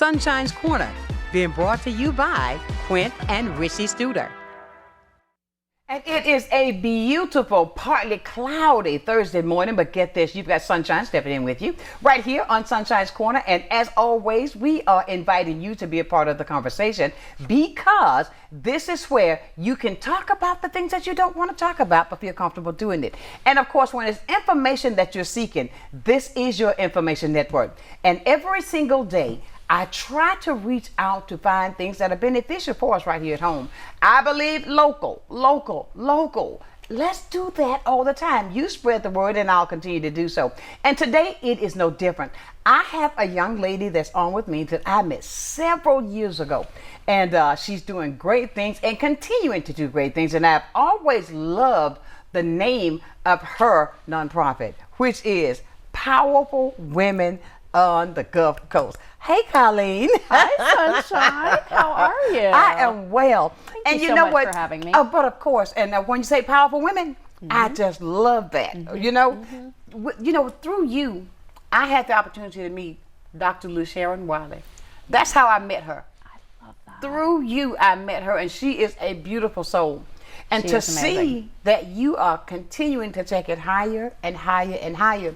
Sunshine's Corner, being brought to you by Quint and Richie Studer. And it is a beautiful, partly cloudy Thursday morning, but get this, you've got Sunshine stepping in with you right here on Sunshine's Corner. And as always, we are inviting you to be a part of the conversation, because this is where you can talk about the things that you don't want to talk about but feel comfortable doing it. And of course, when it's information that you're seeking, this is your information network. And every single day, I try to reach out to find things that are beneficial for us right here at home. I believe local. Let's do that all the time. You spread the word and I'll continue to do so. And today it is no different. I have a young lady that's on with me that I met several years ago. And she's doing great things and continuing to do great things. And I've always loved the name of her nonprofit, which is Powerful Women on the Gulf Coast. Hey, Kolleen. Hi, Sonshine. How are you? I am well. Thank you so know much what? for having me. Oh, but of course, and when you say powerful women, I just love that. You know, through you, I had the opportunity to meet Dr. LaSharon Wiley. That's how I met her. I love that. Through you, I met her, and she is a beautiful soul. And She to is amazing. see that you are continuing to take it higher and higher and higher,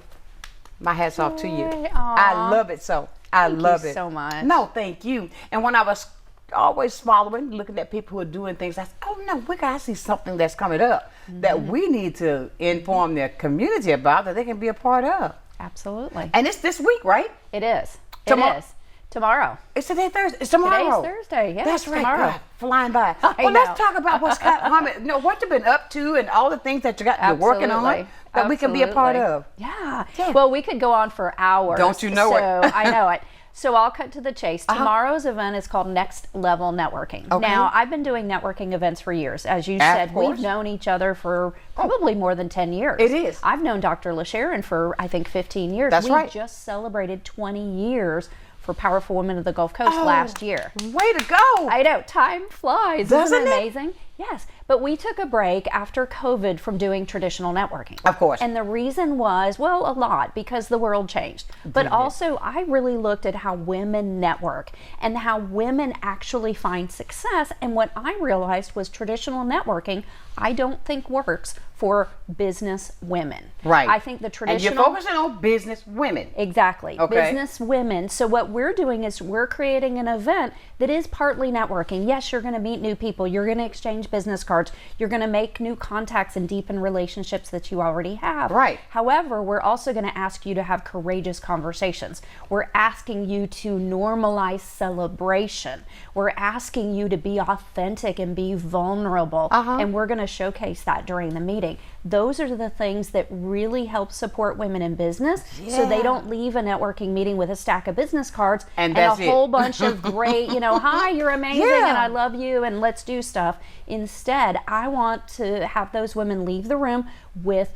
my hat's off to you. Yay, I aw. love it so. I love you it so much. No, thank you. And when I was always following, looking at people who are doing things, I said, oh no, we gotta see something that's coming up that we need to inform their community about, that they can be a part of. Absolutely. And it's this week, right? It is. Tomorrow- It is. Tomorrow. It's today Thursday. It's tomorrow. Today's Thursday. Yeah, That's right. tomorrow. God, flying by. I Well, know. let's talk about what you've been up to and all the things that you're working on Absolutely. that we can be a part of. Yeah. Yeah. Well, we could go on for hours. Don't you know it? So I know it. So I'll cut to the chase. Tomorrow's event is called Next Level Networking. Okay. Now, I've been doing networking events for years. As you Of said, course. we've known each other for probably more than 10 years. It is. I've known Dr. LaSharon for, I think, 15 years. That's right. We just celebrated 20 years for Powerful Women of the Gulf Coast last year. Way to go. I know, time flies. Doesn't Isn't it? it amazing? Yes, but we took a break after COVID from doing traditional networking. Of course. And the reason was, well, a lot, because the world changed. But also, I really looked at how women network and how women actually find success. And what I realized was traditional networking, I don't think works for business women. Right. I think the traditional... And you're focusing on business women. Exactly. Okay. Business women. So what we're doing is we're creating an event that is partly networking. Yes, you're going to meet new people. You're going to exchange business cards. You're going to make new contacts and deepen relationships that you already have. Right. However, we're also going to ask you to have courageous conversations. We're asking you to normalize celebration. We're asking you to be authentic and be vulnerable. And we're going to showcase that during the meeting. Those are the things that really help support women in business, so they don't leave a networking meeting with a stack of business cards And a that's it. whole bunch of great, hi, you're amazing Yeah. and I love you and let's do stuff. Instead, I want to have those women leave the room with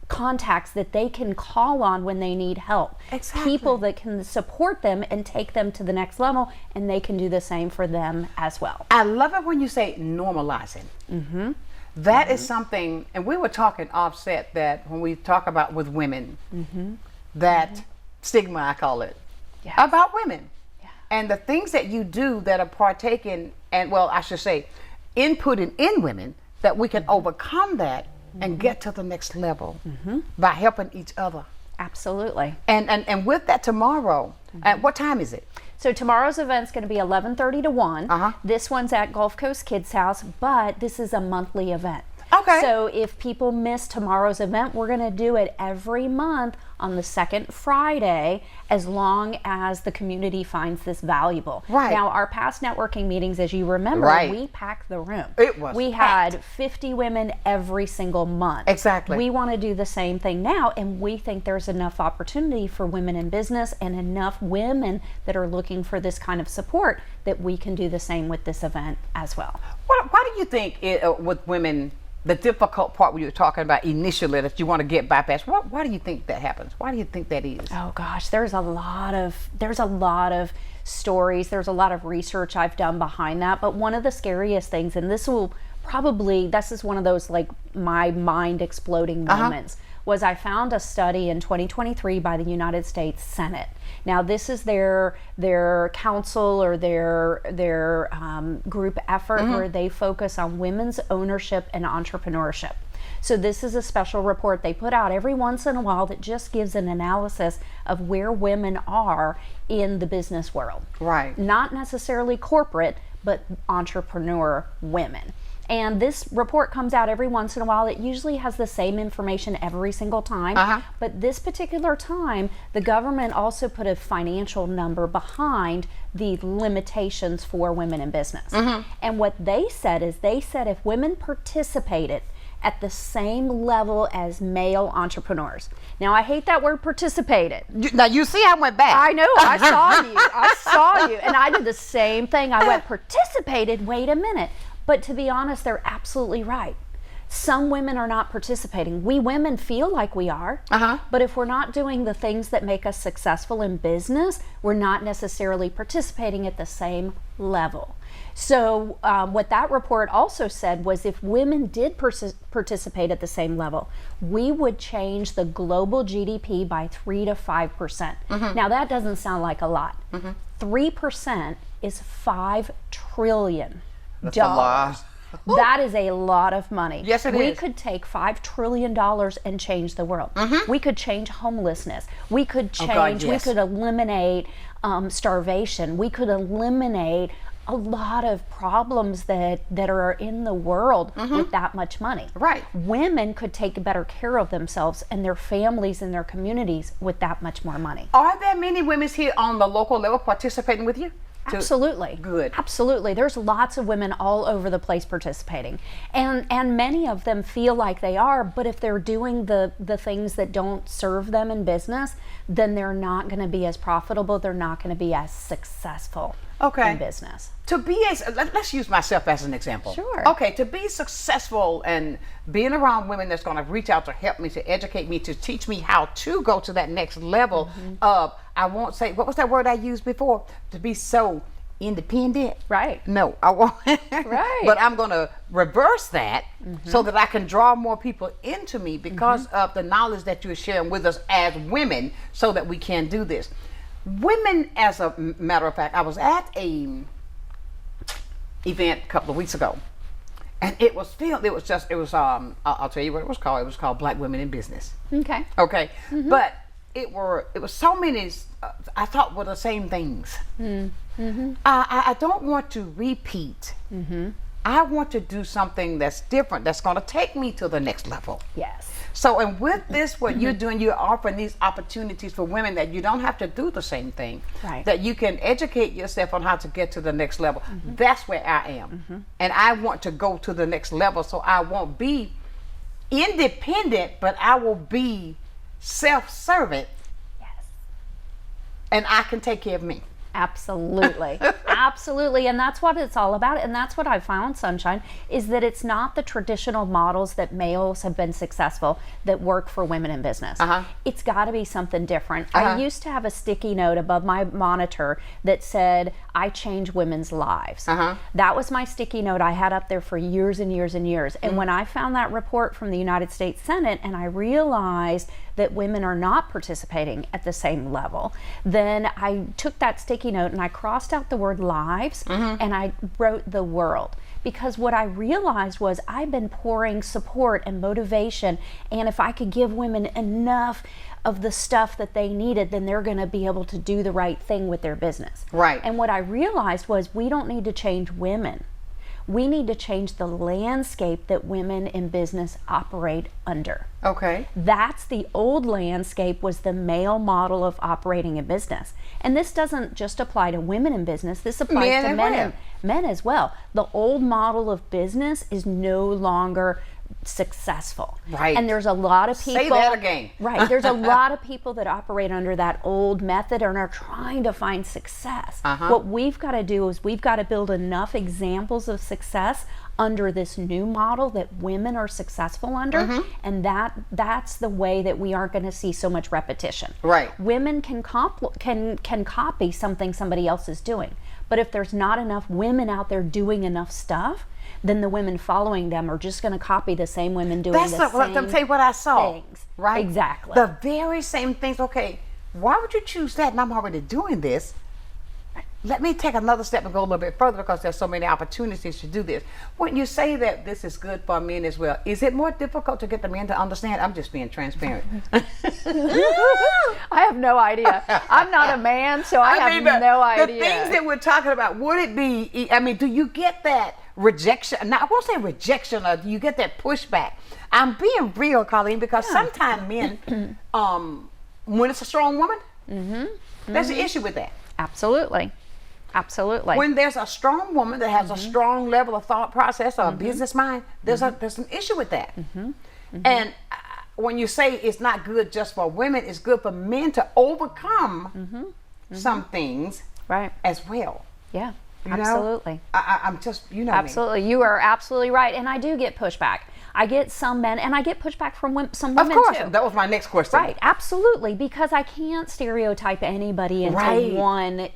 contacts that they can call on when they need help. Exactly. People that can support them and take them to the next level, and they can do the same for them as well. I love it when you say normalizing. That is something, and we were talking offset that when we talk about with women, that stigma, I call it, Yes. about women. Yeah. And the things that you do that are partaking, and well, I should say, inputting in women, that we can overcome that and get to the next level by helping each other. Absolutely. And with that tomorrow, at what time is it? So tomorrow's event's going to be 11:30 to 1. Uh-huh. This one's at Gulf Coast Kids House, but this is a monthly event. Okay. So if people miss tomorrow's event, we're going to do it every month on the second Friday, as long as the community finds this valuable. Right. Now, our past networking meetings, as you remember, Right. we packed the room. It was We packed. had 50 women every single month. Exactly. We want to do the same thing now, and we think there's enough opportunity for women in business and enough women that are looking for this kind of support that we can do the same with this event as well. Why do you think with women, the difficult part we were talking about initially that you want to get bypassed, why do you think that happens? Why do you think that is? Oh gosh, there's a lot of stories, there's a lot of research I've done behind that, but one of the scariest things, and this is one of those like my mind exploding moments, was I found a study in 2023 by the United States Senate. Now, this is their council or their group effort where they focus on women's ownership and entrepreneurship. So this is a special report they put out every once in a while that just gives an analysis of where women are in the business world. Right. Not necessarily corporate, but entrepreneur women. And this report comes out every once in a while. It usually has the same information every single time. But this particular time, the government also put a financial number behind the limitations for women in business. And what they said is, if women participated at the same level as male entrepreneurs. Now, I hate that word participated. Now, you see I went back. I know, I saw you. And I did the same thing. I went, participated, wait a minute. But to be honest, they're absolutely right. Some women are not participating. We women feel like we are, but if we're not doing the things that make us successful in business, we're not necessarily participating at the same level. So what that report also said was, if women did participate at the same level, we would change the global GDP by 3 to 5%. Now, that doesn't sound like a lot. 3% is $5 trillion. That's a lot. That is a lot of money. Yes, it is. We could take $5 trillion and change the world. We could change homelessness. We could change, we could eliminate starvation. We could eliminate a lot of problems that are in the world with that much money. Right. Women could take better care of themselves and their families and their communities with that much more money. Are there many women here on the local level participating with you? Absolutely. Good. Absolutely. There's lots of women all over the place participating. And many of them feel like they are, but if they're doing the things that don't serve them in business, then they're not going to be as profitable. They're not going to be as successful in business. To be let's use myself as an example. Sure. Okay, to be successful and being around women that's going to reach out to help me, to educate me, to teach me how to go to that next level of, I won't say, what was that word I used before? To be so independent. Right. No, I won't. Right. But I'm going to reverse that so that I can draw more people into me because of the knowledge that you're sharing with us as women, so that we can do this. Women, as a matter of fact, I was at a event a couple of weeks ago, and it was I'll tell you what it was called. It was called Black Women in Business. Okay. But it was so many, I thought were the same things. I don't want to repeat. I want to do something that's different, that's going to take me to the next level. Yes. So, and with this, what you're doing, you're offering these opportunities for women that you don't have to do the same thing. Right. That you can educate yourself on how to get to the next level. That's where I am. And I want to go to the next level, so I won't be independent, but I will be self-serving. Yes. And I can take care of me. Absolutely. Absolutely. And that's what it's all about. And that's what I found, Sonshine, is that it's not the traditional models that males have been successful that work for women in business. It's got to be something different. I used to have a sticky note above my monitor that said, I change women's lives. That was my sticky note I had up there for years and years and years. And when I found that report from the United States Senate and I realized that women are not participating at the same level, then I took that sticky note and I crossed out the word lives and I wrote the world. Because what I realized was I've been pouring support and motivation, and if I could give women enough of the stuff that they needed, then they're going to be able to do the right thing with their business. Right. And what I realized was we don't need to change women. We need to change the landscape that women in business operate under. Okay. That's the old landscape, was the male model of operating a business. And this doesn't just apply to women in business, this applies to men as well. The old model of business is no longer successful. Right. And there's a lot of people. Say that again. Right. There's a lot of people that operate under that old method and are trying to find success. What we've got to do is we've got to build enough examples of success under this new model that women are successful under, and that's the way that we aren't going to see so much repetition. Right. Women can copy something somebody else is doing, but if there's not enough women out there doing enough stuff, then the women following them are just going to copy the same women doing That's the what I'm saying. What I saw, things. right? Exactly. The very same things. Okay, why would you choose that? And I'm already doing this. Let me take another step and go a little bit further because there's so many opportunities to do this. When you say that this is good for men as well, is it more difficult to get the men to understand? I'm just being transparent. I have no idea. I'm not a man, so I have no idea. The things that we're talking about, would it be, I mean, do you get that rejection? Now, I won't say rejection, or do you get that pushback? I'm being real, Kolleen, because sometimes men, when it's a strong woman, there's an issue with that. Absolutely. Absolutely. When there's a strong woman that has a strong level of thought process or a business mind, there's an issue with that. And when you say it's not good just for women, it's good for men to overcome some things as well. Yeah, You absolutely. know? I'm just, you know Absolutely. me. You are absolutely right. And I do get pushback. I get some men, and I get pushback from some women, of course, too. that was my next question. Right, absolutely, because I can't stereotype anybody into one,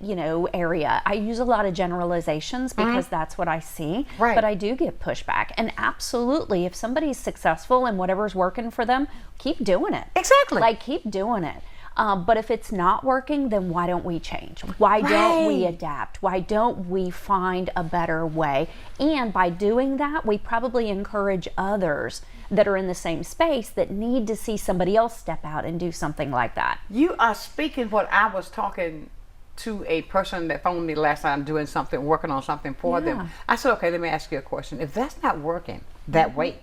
area. I use a lot of generalizations because that's what I see, but I do get pushback. And absolutely, if somebody's successful and whatever's working for them, keep doing it. Exactly. Like, keep doing it. But if it's not working, then why don't we change? Why don't we adapt? Why don't we find a better way? And by doing that, we probably encourage others that are in the same space that need to see somebody else step out and do something like that. You are speaking what I was talking to a person that phoned me last time doing something, working on something for them. I said, okay, let me ask you a question. If that's not working that way,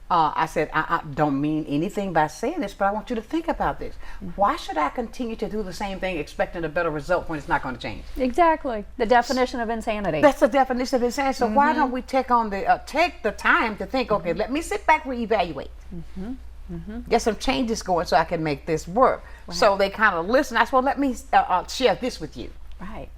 I said, I don't mean anything by saying this, but I want you to think about this. Why should I continue to do the same thing expecting a better result when it's not going to change? Exactly. The definition of insanity. That's the definition of insanity. So why don't we take the time to think, okay, let me sit back, reevaluate. Get some changes going so I can make this work. So they kind of listen. I said, well, let me share this with you. Right.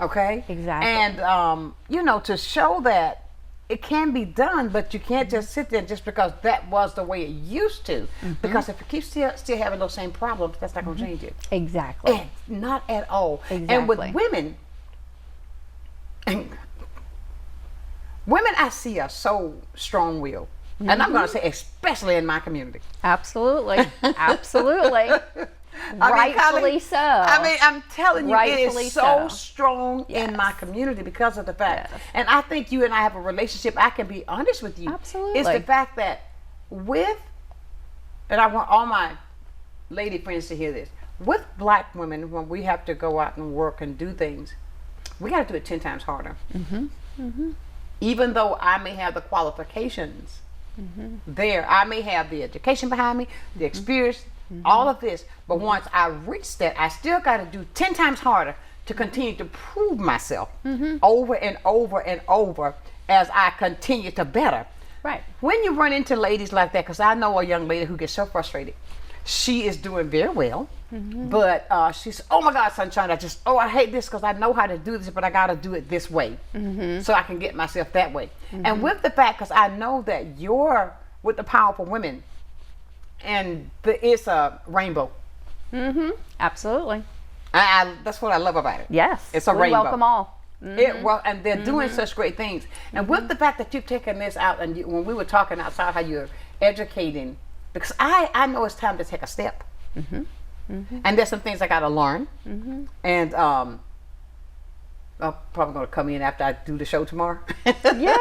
Okay? Exactly. And, to show that it can be done, but you can't just sit there just because that was the way it used to. Because if you keep still having those same problems, that's not going to change it. Exactly. And not at all. Exactly. And with women, I see are so strong-willed. And I'm going to say, especially in my community. Absolutely. Absolutely. Rightfully so. I mean, I'm telling you, Rightfully it is so strong in my community because of the fact. And I think you and I have a relationship. I can be honest with you. Absolutely. It's the fact that and I want all my lady friends to hear this, with black women, when we have to go out and work and do things, we got to do it 10 times harder. Even though I may have the qualifications there, I may have the education behind me, the experience, all of this, but once I reach that, I still got to do 10 times harder to continue to prove myself over and over and over as I continue to better. Right. When you run into ladies like that, because I know a young lady who gets so frustrated, she is doing very well, but she's, oh my God, Sonshine, I hate this because I know how to do this, but I got to do it this way so I can get myself that way. And with the fact, because I know that you're with the powerful women, and it's a rainbow. Absolutely. That's what I love about it. Yes. It's a rainbow. Welcome all. And they're doing such great things. And with the fact that you've taken this out, and when we were talking outside, how you're educating, because I know it's time to take a step. And there's some things I got to learn. And I'm probably going to come in after I do the show tomorrow. Yay!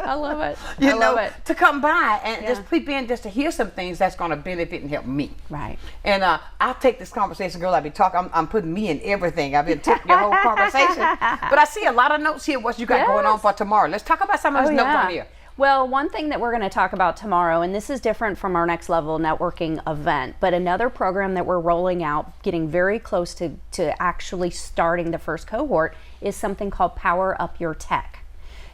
I love it. I love it. To come by and just peep in, just to hear some things that's going to benefit and help me. Right. And I'll take this conversation, girl. I've been talking. I'm putting me in everything. I've been taking your whole conversation. But I see a lot of notes here. What you got going on for tomorrow? Let's talk about some of those notes on here. Well, one thing that we're going to talk about tomorrow, and this is different from our next level networking event, but another program that we're rolling out, getting very close to actually starting the first cohort, is something called Power Up Your Tech.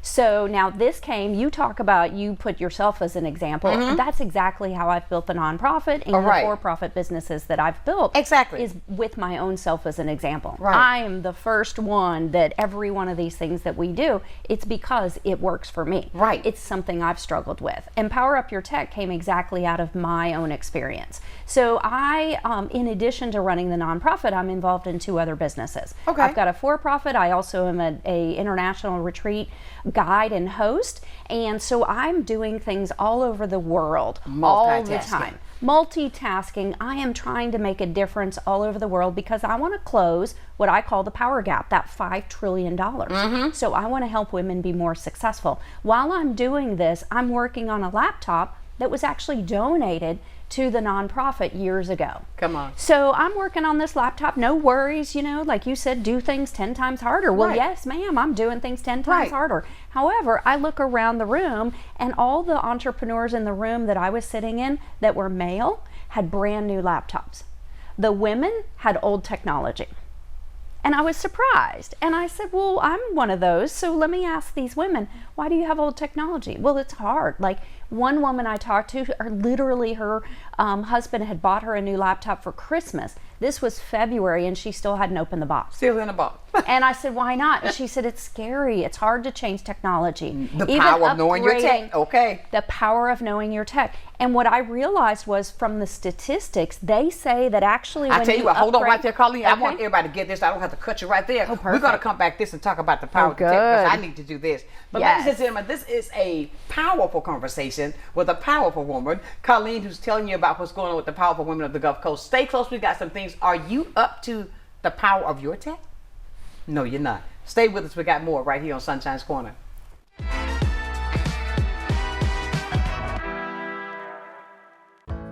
So now this came, you talk about, you put yourself as an example. That's exactly how I've built the nonprofit and the for-profit businesses that I've built. Exactly. Is with my own self as an example. Right. I am the first one that every one of these things that we do, it's because it works for me. Right. It's something I've struggled with. And Power Up Your Tech came exactly out of my own experience. So I, in addition to running the nonprofit, I'm involved in 2 other businesses. Okay. I've got a for-profit. I also am a international retreat guide and host, and so I'm doing things all over the world all the time. Multitasking. I am trying to make a difference all over the world because I want to close what I call the power gap, that $5 trillion. So I want to help women be more successful. While I'm doing this, I'm working on a laptop that was actually donated to the nonprofit years ago. Come on. So I'm working on this laptop, no worries, you know, like you said, do things 10 times harder. Well, yes, ma'am, I'm doing things 10 times harder. However, I look around the room and all the entrepreneurs in the room that I was sitting in that were male had brand new laptops. The women had old technology. And I was surprised. And I said, well, I'm one of those. So let me ask these women, why do you have old technology? Well, it's hard. Like one woman I talked to, literally her husband had bought her a new laptop for Christmas. This was February and she still hadn't opened the box. Still in the box. And I said, why not? And she said, it's scary. It's hard to change technology. The power of knowing your tech. Okay. The power of knowing your tech. And what I realized was from the statistics, they say that actually when I tell you what, hold on right there, Kolleen. Okay. I want everybody to get this. I don't have to cut you right there. Oh, we're going to come back this and talk about the power of the tech because I need to do this. But ladies and gentlemen, this is a powerful conversation with a powerful woman, Kolleen, who's telling you about what's going on with the powerful women of the Gulf Coast. Stay close. We got some things. Are you up to the power of your tech? No, you're not. Stay with us. We got more right here on Sunshine's Corner.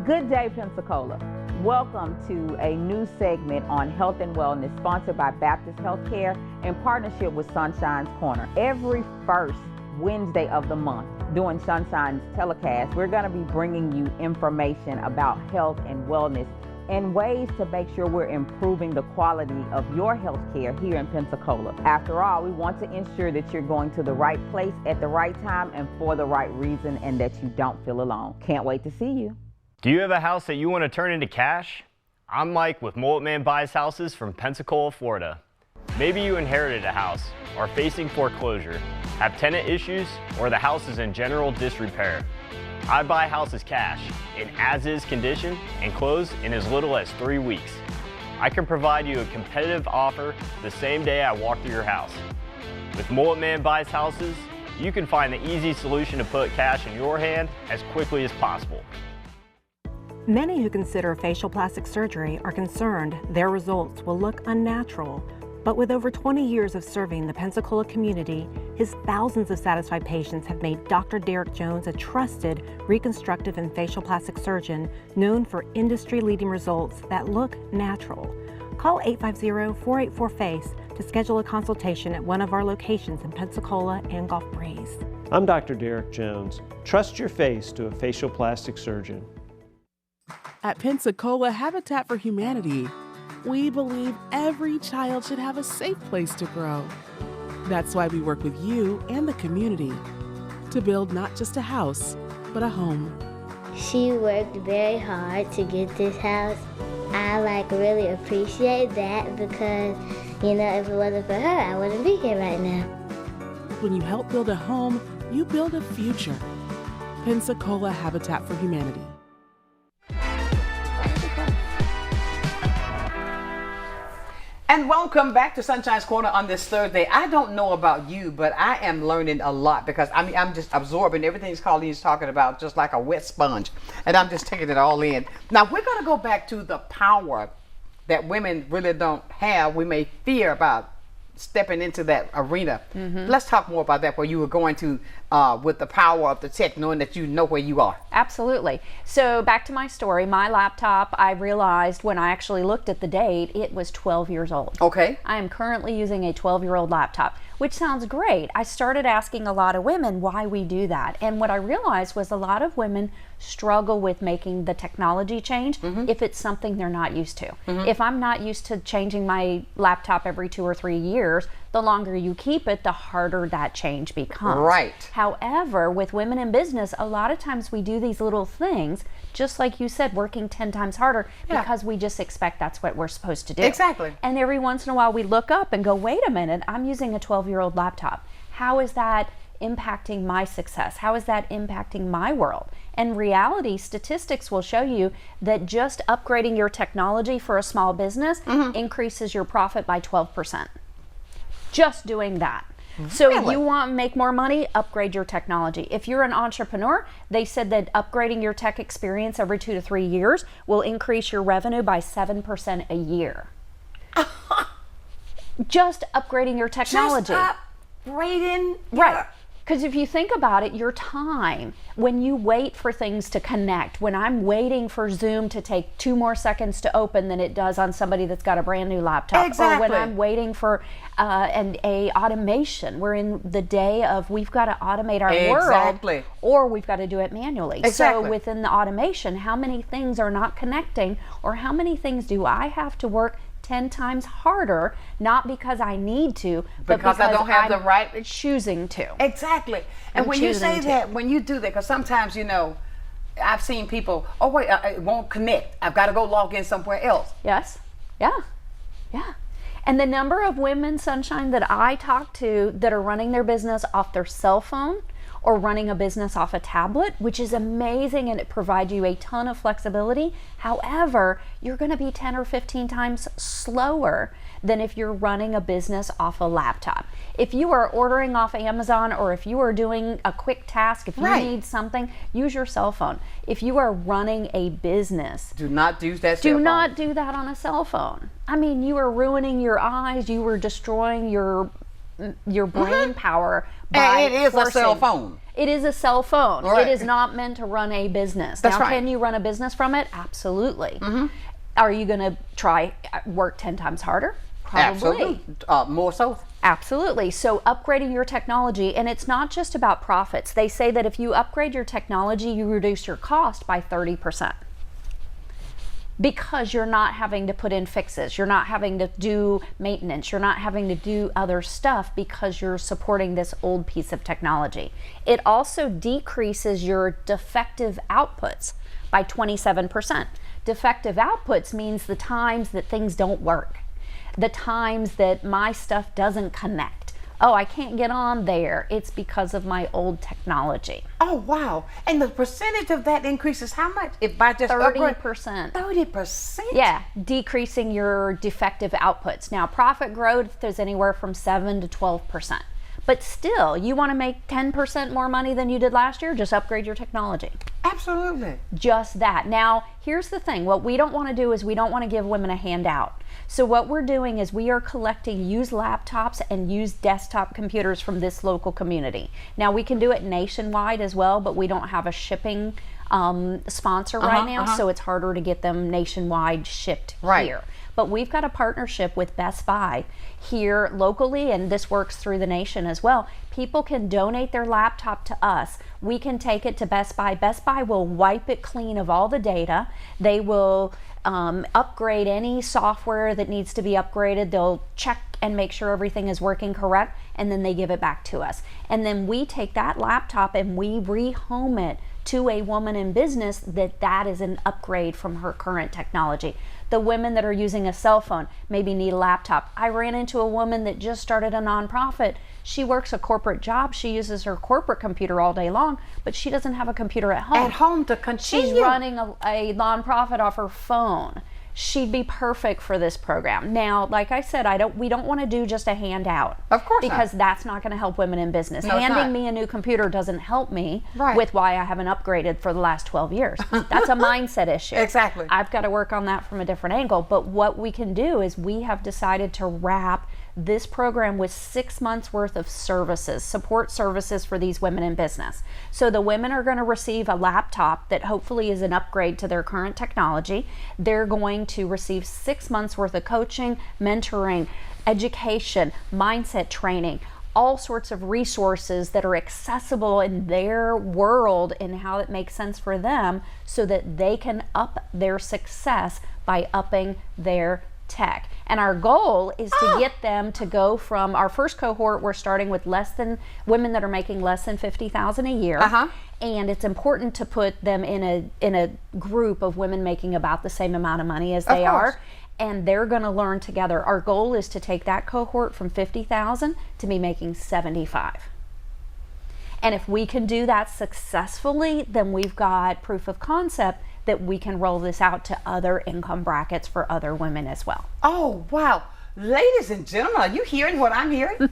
Good day, Pensacola. Welcome to a new segment on health and wellness sponsored by Baptist Healthcare in partnership with Sunshine's Corner. Every first Wednesday of the month during Sunshine's telecast, we're going to be bringing you information about health and wellness and ways to make sure we're improving the quality of your health care here in Pensacola. After all, we want to ensure that you're going to the right place at the right time and for the right reason and that you don't feel alone. Can't wait to see you. Do you have a house that you want to turn into cash? I'm Mike with Mullet Man Buys Houses from Pensacola, Florida. Maybe you inherited a house, are facing foreclosure, have tenant issues, or the house is in general disrepair. I buy houses cash, in as-is condition, and close in as little as 3 weeks. I can provide you a competitive offer the same day I walk through your house. With Mullet Man Buys Houses, you can find the easy solution to put cash in your hand as quickly as possible. Many who consider facial plastic surgery are concerned their results will look unnatural. But with over 20 years of serving the Pensacola community, his thousands of satisfied patients have made Dr. Derek Jones a trusted reconstructive and facial plastic surgeon known for industry-leading results that look natural. Call 850-484-FACE to schedule a consultation at one of our locations in Pensacola and Gulf Breeze. I'm Dr. Derek Jones. Trust your face to a facial plastic surgeon. At Pensacola Habitat for Humanity, we believe every child should have a safe place to grow. That's why we work with you and the community to build not just a house, but a home. She worked very hard to get this house. I really appreciate that because, if it wasn't for her, I wouldn't be here right now. When you help build a home, you build a future. Pensacola Habitat for Humanity. And welcome back to Sunshine's Corner on this Thursday. I don't know about you, but I am learning a lot because I'm just absorbing everything Colleen's talking about just like a wet sponge. And I'm just taking it all in. Now, we're going to go back to the power that women really don't have. We may fear about stepping into that arena. Let's talk more about that, where you were going to with the power of the tech, knowing that you know where you are. Absolutely. So back to my story, my laptop, I realized when I actually looked at the date, it was 12 years old. Okay. I am currently using a 12-year-old laptop, which sounds great. I started asking a lot of women why we do that. And what I realized was a lot of women struggle with making the technology change if it's something they're not used to. If I'm not used to changing my laptop every 2 or 3 years, the longer you keep it, the harder that change becomes. Right. However, with women in business, a lot of times we do these little things, just like you said, working 10 times harder because we just expect that's what we're supposed to do. Exactly. And every once in a while we look up and go, wait a minute, I'm using a 12-year-old laptop. How is that impacting my success? How is that impacting my world? And reality, statistics will show you that just upgrading your technology for a small business increases your profit by 12%. Just doing that. So Really? you want to make more money, upgrade your technology. If you're an entrepreneur, they said that upgrading your tech experience every 2 to 3 years will increase your revenue by 7% a year. Just upgrading your technology. Just upgrading. Right. Because if you think about it, your time, when you wait for things to connect, when I'm waiting for Zoom to take 2 more seconds to open than it does on somebody that's got a brand new laptop, Exactly. or when I'm waiting for a automation, we're in the day of we've got to automate our Exactly. world, or we've got to do it manually. Exactly. So within the automation, how many things are not connecting, or how many things do I have to work 10 times harder, not because I need to, but Because I don't have I'm the right- choosing to. Exactly. And I'm when you say choosing to. that, when you do that, because sometimes, I've seen people, oh wait, it won't connect. I've got to go log in somewhere else. Yes. Yeah. Yeah. And the number of women, Sunshine, that I talk to that are running their business off their cell phone or running a business off a tablet, which is amazing, and it provides you a ton of flexibility. However, you're going to be 10 or 15 times slower than if you're running a business off a laptop. If you are ordering off Amazon, or if you are doing a quick task, if you Right. need something, use your cell phone. If you are running a business, Do not use that cell do phone. not do that on a cell phone. I mean, you are ruining your eyes. You are destroying your brain power by And it is a cell forcing- phone. It is a cell phone. Right. It is not meant to run a business. That's now, right. can you run a business from it? Absolutely. Are you going to try work 10 times harder? Probably. Absolutely. More so. Absolutely. So upgrading your technology, and it's not just about profits. They say that if you upgrade your technology, you reduce your cost by 30%. Because you're not having to put in fixes, you're not having to do maintenance, you're not having to do other stuff because you're supporting this old piece of technology. It also decreases your defective outputs by 27%. Defective outputs means the times that things don't work, the times that my stuff doesn't connect. Oh, I can't get on there. It's because of my old technology. Oh, wow. And the percentage of that increases how much? If by just 30%. 30%? Yeah, decreasing your defective outputs. Now, profit growth is anywhere from 7 to 12%. But still, you want to make 10% more money than you did last year? Just upgrade your technology. Absolutely. Just that. Now, here's the thing. What we don't want to do is we don't want to give women a handout. So what we're doing is we are collecting used laptops and used desktop computers from this local community. Now, we can do it nationwide as well, but we don't have a shipping sponsor right now, so it's harder to get them nationwide shipped here. But we've got a partnership with Best Buy here locally, and this works through the nation as well. People can donate their laptop to us. We can take it to Best Buy. Best Buy will wipe it clean of all the data. They will upgrade any software that needs to be upgraded. They'll check and make sure everything is working correct, and then they give it back to us. And then we take that laptop and we rehome it to a woman in business that is an upgrade from her current technology. The women that are using a cell phone maybe need a laptop. I ran into a woman that just started a nonprofit. She works a corporate job. She uses her corporate computer all day long, but she doesn't have a computer at home. At home to continue. She's running a nonprofit off her phone. She'd be perfect for this program. Now, like I said, we don't want to do just a handout. Of course not. Because that's not going to help women in business. No, it's not. Handing me a new computer doesn't help me Right. with why I haven't upgraded for the last 12 years. That's a mindset issue. Exactly. I've got to work on that from a different angle. But what we can do is we have decided to wrap this program with 6 months worth of services, support services for these women in business. So the women are going to receive a laptop that hopefully is an upgrade to their current technology. They're going to receive 6 months worth of coaching, mentoring, education, mindset training, all sorts of resources that are accessible in their world and how it makes sense for them so that they can up their success by upping their tech. And our goal is to get them to go from our first cohort. We're starting with women that are making less than $50,000 a year. And it's important to put them in a group of women making about the same amount of money as they are. And they're going to learn together. Our goal is to take that cohort from 50,000 to be making 75. And if we can do that successfully, then we've got proof of concept that we can roll this out to other income brackets for other women as well. Oh, wow. Ladies and gentlemen, are you hearing what I'm hearing?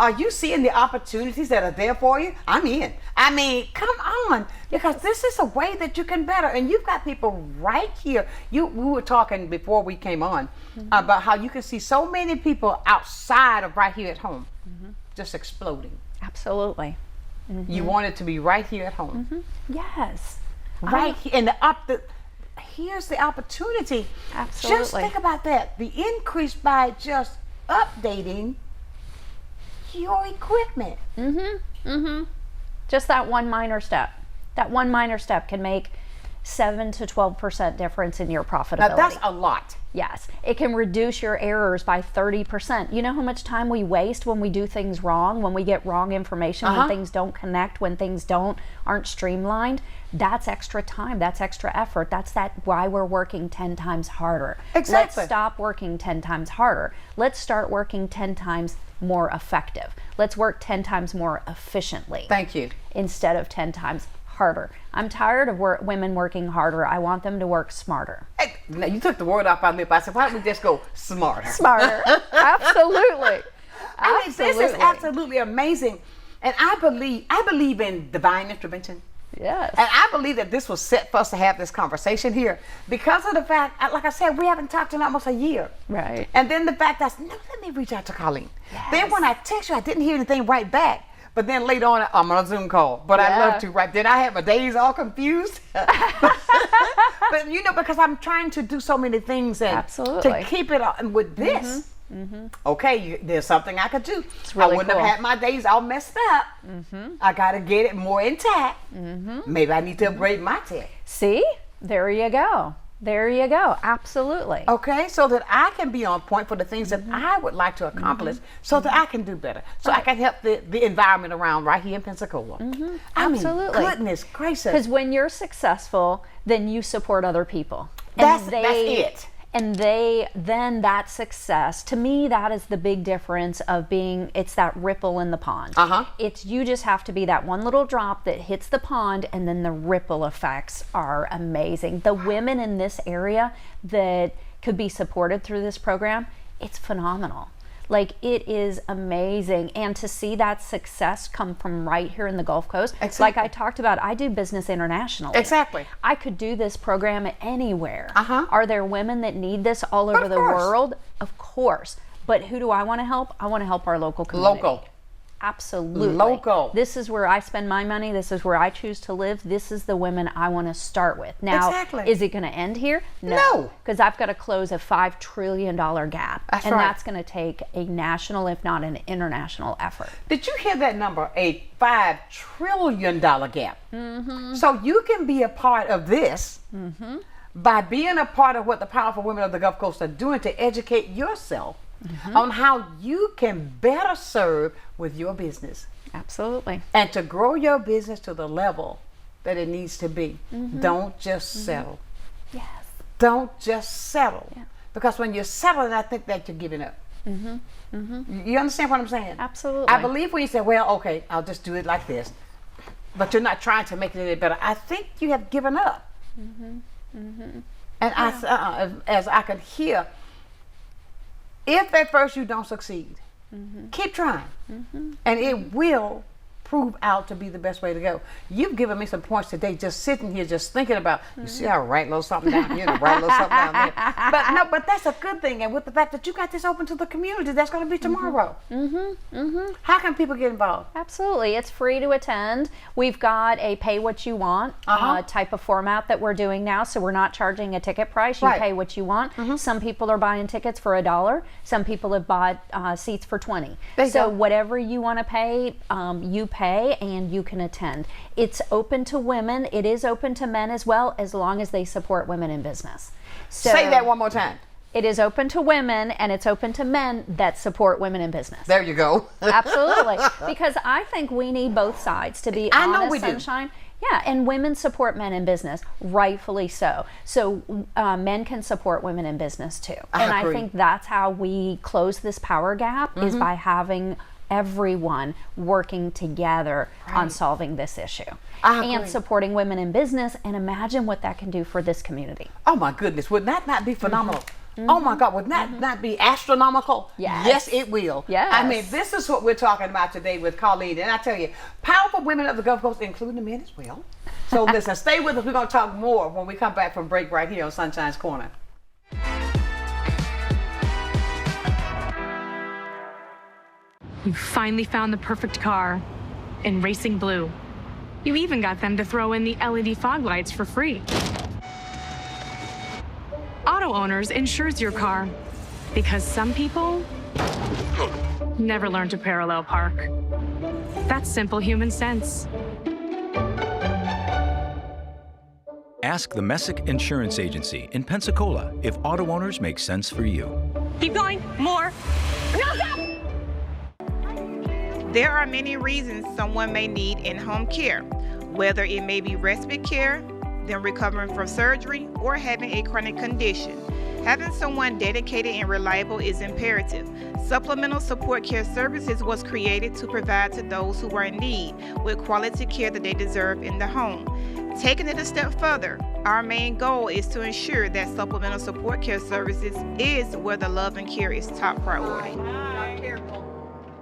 Are you seeing the opportunities that are there for you? I'm in. I mean, come on, because this is a way that you can better. And you've got people right here. We were talking before we came on about how you can see so many people outside of right here at home, just exploding. Absolutely. You want it to be right here at home. Yes. Right here, and here's the opportunity. Absolutely. Just think about that. The increase by just updating your equipment. Just that one minor step. That one minor step can make 7 to 12% difference in your profitability. Now that's a lot. Yes, it can reduce your errors by 30%. You know how much time we waste when we do things wrong, when we get wrong information, when things don't connect, when things aren't streamlined? That's extra time, that's extra effort. That's why we're working 10 times harder. Exactly. Let's stop working 10 times harder. Let's start working 10 times more effective. Let's work 10 times more efficiently. Thank you. Instead of 10 times harder. I'm tired of women working harder. I want them to work smarter. Hey, now you took the word off my lip. I said, why don't we just go smarter? Smarter. Absolutely. I mean, this is absolutely amazing. And I believe in divine intervention. Yes. And I believe that this was set for us to have this conversation here because of the fact, like I said, we haven't talked in almost a year. Right. And then the fact that, no, let me reach out to Kolleen. Yes. Then when I text you, I didn't hear anything right back. But then later on, I'm on a Zoom call. But I love to, right? Then I have my days all confused. But you know, because I'm trying to do so many things and to keep it on with this. Okay, there's something I could do. Really I wouldn't have had my days all messed up. I got to get it more intact. Maybe I need to upgrade my tech. See? There you go. There you go. Absolutely. Okay, so that I can be on point for the things that I would like to accomplish so that I can do better. So I can help the environment around right here in Pensacola. Absolutely. I mean, goodness gracious. Because when you're successful, then you support other people. That's it. And then that success, to me, that is the big difference of it's that ripple in the pond. It's you just have to be that one little drop that hits the pond, and then the ripple effects are amazing. The women in this area that could be supported through this program, it's phenomenal. Like, it is amazing. And to see that success come from right here in the Gulf Coast, like I talked about, I do business internationally. Exactly. I could do this program anywhere. Are there women that need this all over the world? Of course. But who do I want to help? I want to help our local community. Local. Absolutely. Local. This is where I spend my money. This is where I choose to live. This is the women I want to start with. Now, is it going to end here? No. Because I've got to close a $5 trillion gap. That's going to take a national, if not an international effort. Did you hear that number? A $5 trillion gap. So you can be a part of this by being a part of what the powerful women of the Gulf Coast are doing to educate yourself on how you can better serve with your business. Absolutely. And to grow your business to the level that it needs to be. Don't just settle. Yes. Don't just settle. Because when you're settling, I think that you're giving up. You understand what I'm saying? Absolutely. I believe when you say, well, okay, I'll just do it like this, but you're not trying to make it any better, I think you have given up. And as I could hear, if at first you don't succeed, keep trying, and it will prove out to be the best way to go. You've given me some points today just sitting here just thinking about, you see I write a little something down here and write a little something down there. But that's a good thing, and with the fact that you got this open to the community, that's going to be tomorrow. How can people get involved? Absolutely. It's free to attend. We've got a pay what you want type of format that we're doing now, so we're not charging a ticket price. You pay what you want. Some people are buying tickets for $1. Some people have bought seats for $20. So whatever you want to pay, you pay and you can attend. It's open to women. It is open to men as well, as long as they support women in business. So say that one more time. It is open to women and it's open to men that support women in business. There you go. Absolutely. Because I think we need both sides to be honest, Sonshine. Yeah, and women support men in business, rightfully so. So men can support women in business too. I think that's how we close this power gap, is by having everyone working together on solving this issue and supporting women in business. And imagine what that can do for this community. Oh my goodness, would that not be phenomenal? Oh my God, would that not be astronomical? Yes. Yes, it will. Yes. I mean, this is what we're talking about today with Kolleen. And I tell you, powerful women of the Gulf Coast, including the men as well. So listen, stay with us. We're going to talk more when we come back from break right here on Sunshine's Corner. You finally found the perfect car in racing blue. You even got them to throw in the LED fog lights for free. Auto Owners insures your car because some people never learn to parallel park. That's simple human sense. Ask the Messick Insurance Agency in Pensacola if Auto Owners make sense for you. Keep going, more. No, stop! There are many reasons someone may need in-home care, whether it may be respite care, them recovering from surgery, or having a chronic condition. Having someone dedicated and reliable is imperative. Supplemental Support Care Services was created to provide to those who are in need with quality care that they deserve in the home. Taking it a step further, our main goal is to ensure that Supplemental Support Care Services is where the love and care is top priority.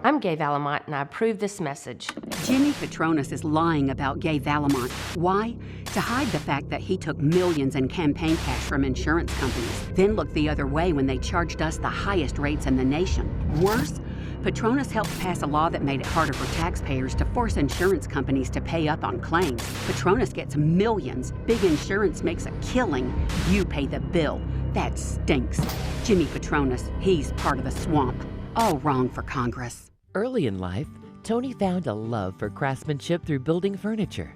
I'm Gay Valamont, and I approve this message. Jimmy Petronas is lying about Gay Valamont. Why? To hide the fact that he took millions in campaign cash from insurance companies, then looked the other way when they charged us the highest rates in the nation. Worse, Petronas helped pass a law that made it harder for taxpayers to force insurance companies to pay up on claims. Petronas gets millions. Big insurance makes a killing. You pay the bill. That stinks. Jimmy Petronas, he's part of the swamp. All wrong for Congress. Early in life, Tony found a love for craftsmanship through building furniture.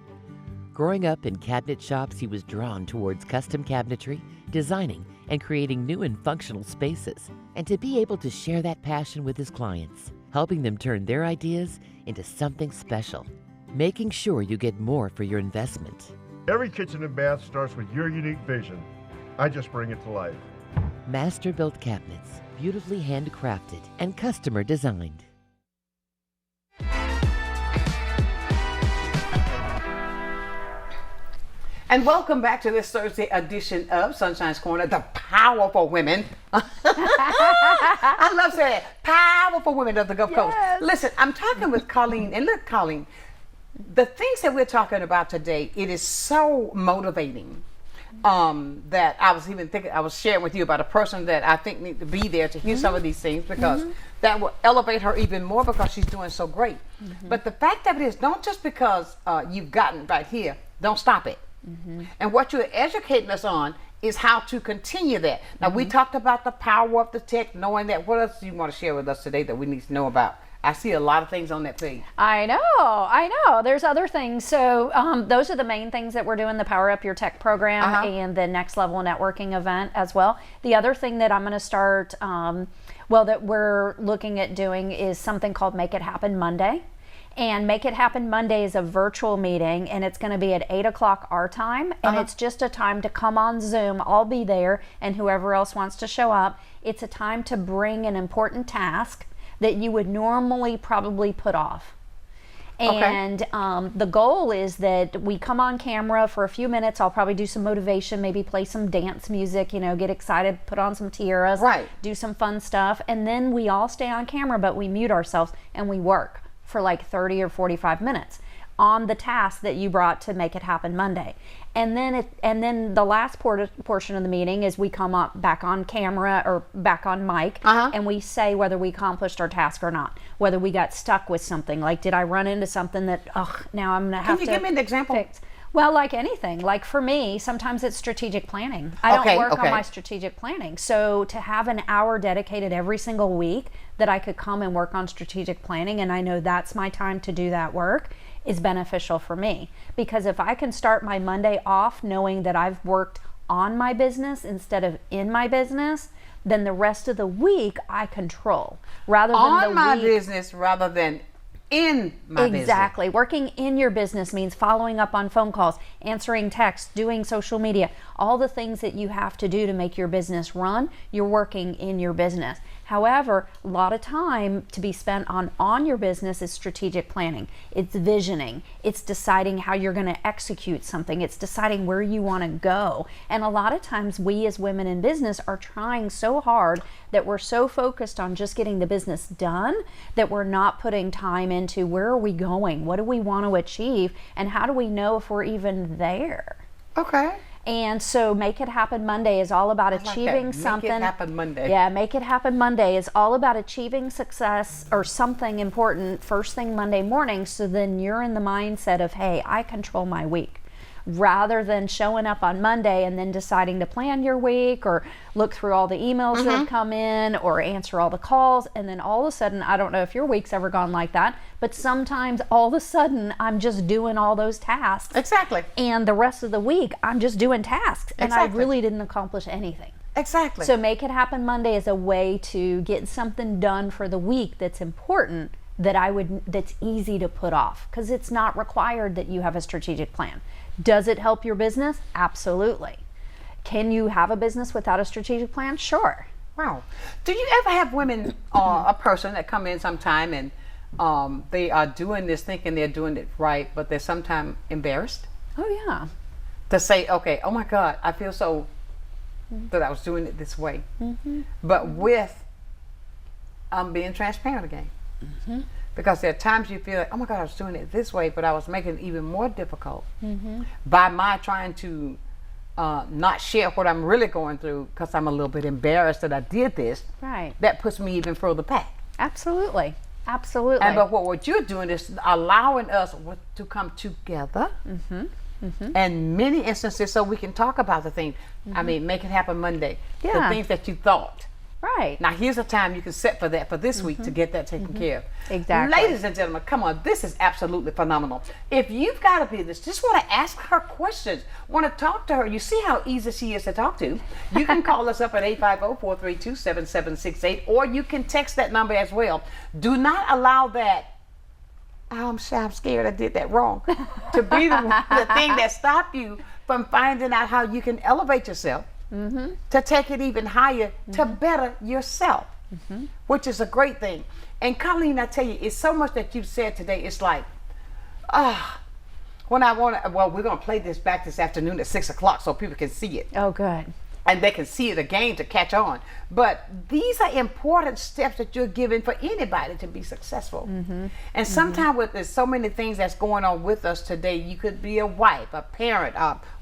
Growing up in cabinet shops, he was drawn towards custom cabinetry, designing, and creating new and functional spaces. And to be able to share that passion with his clients, helping them turn their ideas into something special, making sure you get more for your investment. Every kitchen and bath starts with your unique vision. I just bring it to life. Master-built cabinets, beautifully handcrafted and customer designed. And welcome back to this Thursday edition of Sunshine's Corner, the powerful women. I love saying that. Powerful women of the Gulf Coast. Listen, I'm talking with Kolleen, and look, Kolleen, the things that we're talking about today, it is so motivating that I was even thinking, I was sharing with you about a person that I think needs to be there to hear some of these things, because that will elevate her even more because she's doing so great. But the fact of it is, don't just because you've gotten right here, don't stop it. And what you're educating us on is how to continue that. Now, we talked about the power of the tech, knowing that. What else do you want to share with us today that we need to know about? I see a lot of things on that page. I know. There's other things. So those are the main things that we're doing, the Power Up Your Tech program and the Next Level Networking event as well. The other thing that I'm going to start, that we're looking at doing is something called Make It Happen Monday. And Make It Happen Monday is a virtual meeting, and it's going to be at 8 o'clock our time, and it's just a time to come on Zoom. I'll be there, and whoever else wants to show up. It's a time to bring an important task that you would normally probably put off. And the goal is that we come on camera for a few minutes. I'll probably do some motivation, maybe play some dance music, get excited, put on some tiaras, do some fun stuff, and then we all stay on camera, but we mute ourselves and we work for like 30 or 45 minutes on the task that you brought to Make It Happen Monday. And then the last portion of the meeting is we come up back on camera or back on mic and we say whether we accomplished our task or not, whether we got stuck with something, like did I run into something that now I'm gonna have to Can you give me an example? Fix. Well, like anything, like for me, sometimes it's strategic planning. I don't work on my strategic planning. So to have an hour dedicated every single week that I could come and work on strategic planning, and I know that's my time to do that work, is beneficial for me. Because if I can start my Monday off knowing that I've worked on my business instead of in my business, then the rest of the week I control. Rather than on my business rather than in my business. Exactly. Working in your business means following up on phone calls, answering texts, doing social media, all the things that you have to do to make your business run, you're working in your business. However, a lot of time to be spent on your business is strategic planning. It's visioning. It's deciding how you're going to execute something. It's deciding where you want to go. And a lot of times we as women in business are trying so hard that we're so focused on just getting the business done that we're not putting time into where are we going? What do we want to achieve? And how do we know if we're even there? Okay. And so Make It Happen Monday is all about achieving something. Make It Happen Monday. Yeah, Make It Happen Monday is all about achieving success or something important first thing Monday morning, so then you're in the mindset of, hey, I control my week. Rather than showing up on Monday and then deciding to plan your week or look through all the emails that have come in or answer all the calls, and then all of a sudden, I don't know if your week's ever gone like that, but sometimes all of a sudden I'm just doing all those tasks. Exactly. And the rest of the week I'm just doing tasks and I really didn't accomplish anything. Exactly. So Make It Happen Monday is a way to get something done for the week that's important that's easy to put off, because it's not required that you have a strategic plan. Does it help your business? Absolutely. Can you have a business without a strategic plan? Sure. Wow. Do you ever have women or a person that come in sometime and they are doing this thinking they're doing it right, but they're sometimes embarrassed? Oh yeah. To say, okay, oh my God, I feel so that I was doing it this way. But with being transparent again. Because there are times you feel like, oh my God, I was doing it this way, but I was making it even more difficult by my trying to not share what I'm really going through because I'm a little bit embarrassed that I did this. Right. That puts me even further back. Absolutely. Absolutely. And but what you're doing is allowing us to come together in many instances so we can talk about the things. I mean, Make It Happen Monday. Yeah. The things that you thought. Right. Now here's a time you can set for that for this week to get that taken care of. Exactly. Ladies and gentlemen, come on, this is absolutely phenomenal. If you've got a business, just want to ask her questions, want to talk to her, you see how easy she is to talk to. You can call us up at 850-432-7768, or you can text that number as well. Do not allow that, I'm scared I did that wrong, to be the thing that stops you from finding out how you can elevate yourself. To take it even higher, to better yourself, which is a great thing. And Kolleen, I tell you, it's so much that you've said today. It's like, when I want to, well, we're going to play this back this afternoon at 6 o'clock so people can see it. Oh, good. And they can see it again to catch on. But these are important steps that you're giving for anybody to be successful. And sometimes there's so many things that's going on with us today. You could be a wife, a parent,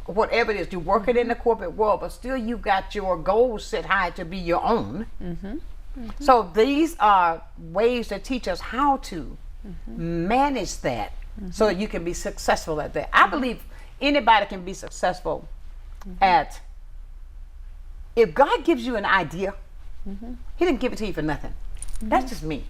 whatever it is. You're working in the corporate world, but still you've got your goals set high to be your own. So these are ways to teach us how to manage that so that you can be successful at that. I believe anybody can be successful at, if God gives you an idea, He didn't give it to you for nothing. That's just me.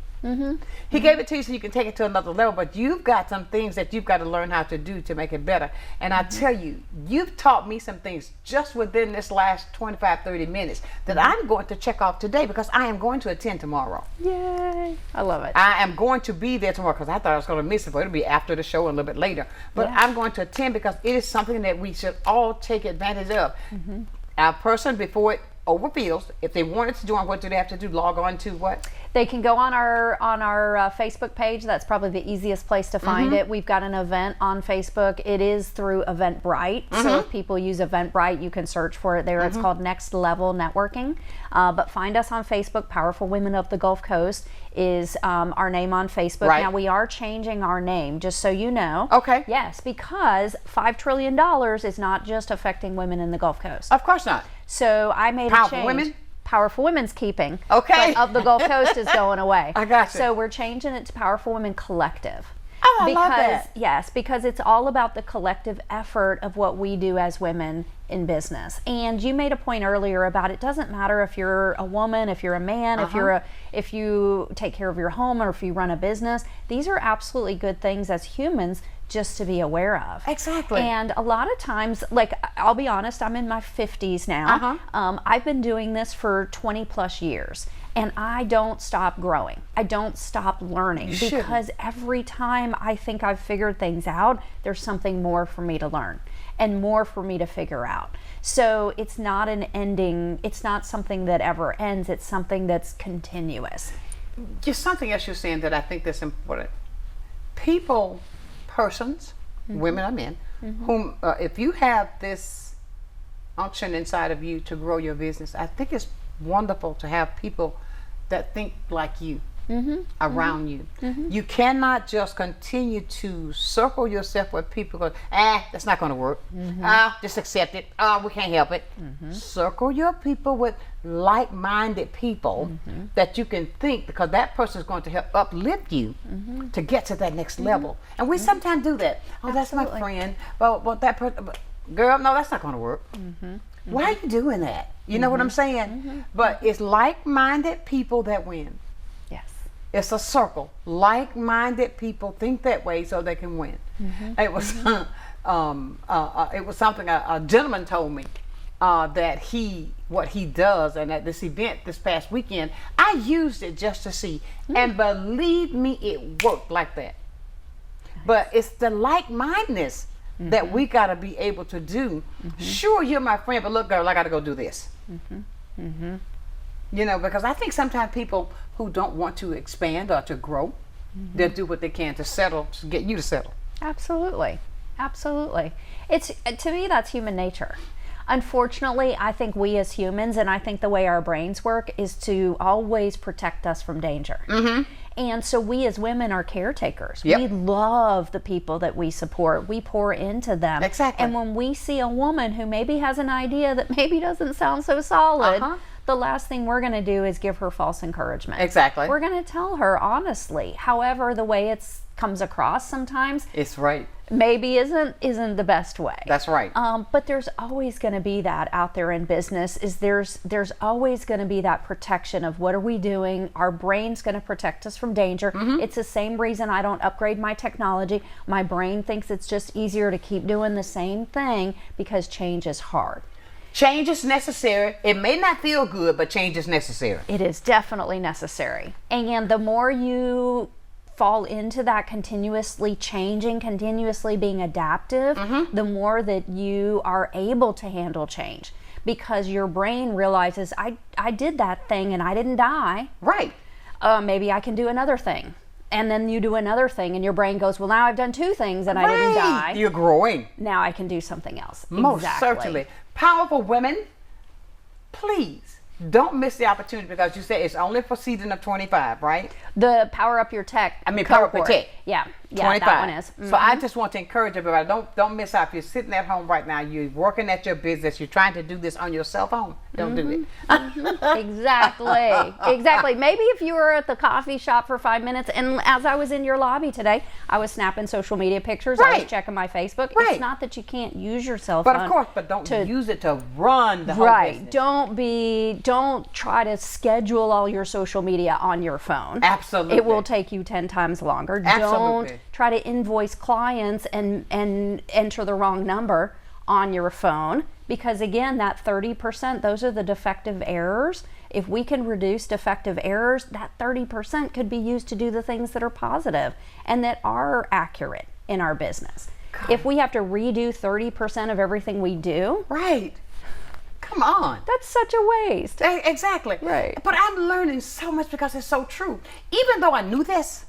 He gave it to you so you can take it to another level, but you've got some things that you've got to learn how to do to make it better. And I tell you, you've taught me some things just within this last 25-30 minutes that I'm going to check off today, because I am going to attend tomorrow. Yay. I love it. I am going to be there tomorrow, because I thought I was going to miss it, but it'll be after the show a little bit later. But I'm going to attend because it is something that we should all take advantage of. Our person, before it overfills, if they wanted to join, what do they have to do? Log on to what? They can go on our Facebook page. That's probably the easiest place to find it. We've got an event on Facebook. It is through Eventbrite. So if people use Eventbrite, you can search for it there. It's called Next Level Networking. But find us on Facebook. Powerful Women of the Gulf Coast is our name on Facebook. Now we are changing our name, just so you know. Okay. Yes, because $5 trillion is not just affecting women in the Gulf Coast. Of course not. So I made a change. Women? Powerful Women's keeping. Okay. But of the Gulf Coast is going away. I got you. So we're changing it to Powerful Women Collective. Oh, I love that. Yes, because it's all about the collective effort of what we do as women in business. And you made a point earlier about it doesn't matter if you're a woman, if you're a man, if you take care of your home, or if you run a business. These are absolutely good things as humans just to be aware of. Exactly. And a lot of times, like, I'll be honest, I'm in my 50s now. I've been doing this for 20 plus years. And I don't stop growing. I don't stop learning, because every time I think I've figured things out, there's something more for me to learn and more for me to figure out. So it's not an ending, it's not something that ever ends, it's something that's continuous. Just something else you're saying that I think that's important. People, persons, women or men, whom, if you have this unction inside of you to grow your business, I think it's wonderful to have people that think like you around you. You cannot just continue to circle yourself with people because, that's not going to work. Just accept it. We can't help it. Circle your people with like-minded people that you can think, because that person is going to help uplift you to get to that next level. And we sometimes do that. Oh, that's my friend. Well, that person, girl, no, that's not going to work. Why are you doing that? You know what I'm saying? But it's like-minded people that win. Yes. It's a circle. Like-minded people think that way so they can win. It was it was something a gentleman told me that what he does, and at this event this past weekend, I used it just to see, and believe me, it worked like that. But it's the like-mindedness that we got to be able to do. Sure, you're my friend, but look, girl, I got to go do this. You know, because I think sometimes people who don't want to expand or to grow, they'll do what they can to settle, to get you to settle. Absolutely. Absolutely. It's, to me, that's human nature. Unfortunately, I think we as humans, and I think the way our brains work, is to always protect us from danger. And so we as women are caretakers. We love the people that we support. We pour into them. Exactly. And when we see a woman who maybe has an idea that maybe doesn't sound so solid, the last thing we're going to do is give her false encouragement. Exactly. We're going to tell her honestly. However, the way it comes across sometimes, it's right, maybe isn't the best way. That's right. But there's always going to be that out there in business. There's always going to be that protection of what are we doing. Our brain's going to protect us from danger. It's the same reason I don't upgrade my technology. My brain thinks it's just easier to keep doing the same thing because change is hard. Change is necessary. It may not feel good, but change is necessary. It is definitely necessary. And the more you fall into that continuously changing, continuously being adaptive, the more that you are able to handle change, because your brain realizes, I did that thing and I didn't die. Right. Maybe I can do another thing. And then you do another thing and your brain goes, well, now I've done two things and I didn't die. You're growing. Now I can do something else. Most certainly. Powerful women, please don't miss the opportunity, because you said it's only for season of 25, right? The Power Up Your Tech. Power Up Your Tech. Yeah, 25. That one is. So I just want to encourage everybody, don't miss out. If you're sitting at home right now, you're working at your business, you're trying to do this on your cell phone, don't do it. Exactly. Maybe if you were at the coffee shop for 5 minutes, and as I was in your lobby today, I was snapping social media pictures, I was checking my Facebook. It's not that you can't use your cell phone. But of course, but don't use it to run the whole business. Don't try to schedule all your social media on your phone. Absolutely. It will take you 10 times longer. Absolutely. Don't try to invoice clients and enter the wrong number on your phone, because again, that 30%, those are the defective errors. If we can reduce defective errors, that 30% could be used to do the things that are positive and that are accurate in our business. God. If we have to redo 30% of everything we do, right? Come on. That's such a waste. Exactly. Right. But I'm learning so much because it's so true. Even though I knew this,